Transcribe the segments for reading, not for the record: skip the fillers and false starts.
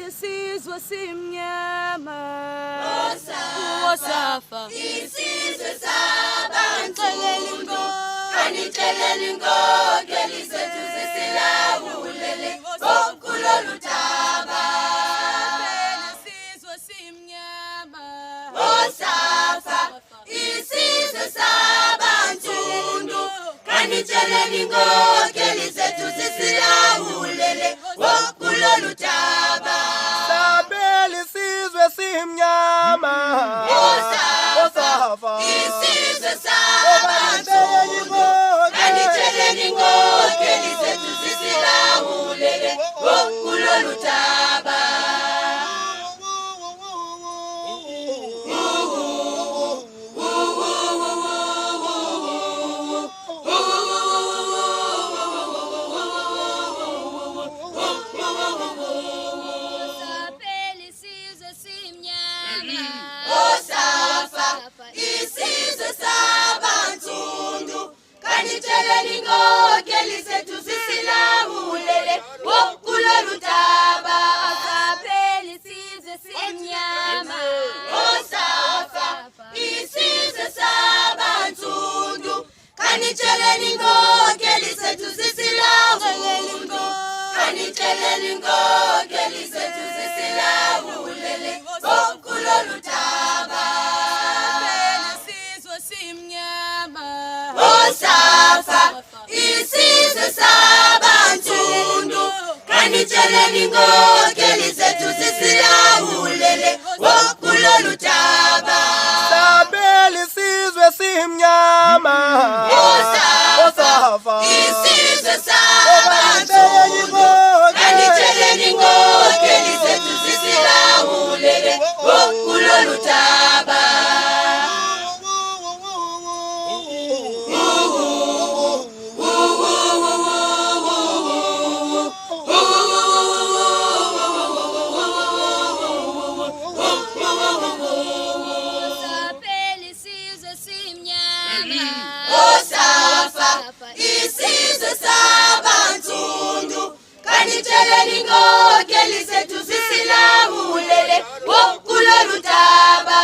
isizwe simnyama Wosafa isizwe sabantu kanixeleli inkokeli zethu zisilawulele kulolu daba. isizwe simnyama Wosafa isizwe sabansundu kanixeleli inkokeli zethu zisilawulele kulolu daba. Sabela isizwe simnyama Wosafa isizwe sabansundu kanixeleli inkokeli zethu zisilawulele kulolu daba. Wosafa isizwe sabansundu kanixeleli inkokeli zethu zisilawulele kulolu daba. Wosafa isizwe sabansundu kanixeleli inkokeli zethu zisilawulele kanixeleli inkokeli zethu zisilawulele kulolu daba. isizwe simnyama Wosafa isizwe sabansundu kanixeleli inkokeli zethu zisilawulele kulolu daba. Sabela isizwe simnyama Wosafa isizwe sabansundu kanixeleli inkokeli zethu zisilawulele kulolu daba. Wosafa isizwe sabansundu kanixeleli inkokeli zethu zisilawulele kulolu daba.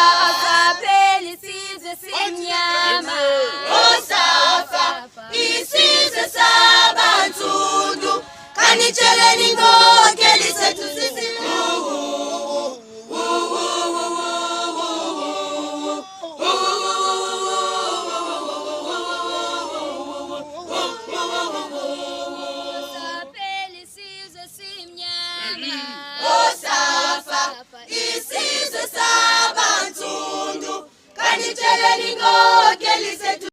Wosafa isizwe sabansundu kanixeleli inkokeli zethu Wosafa isizwe sabansundu kanixeleli inkokeli zethu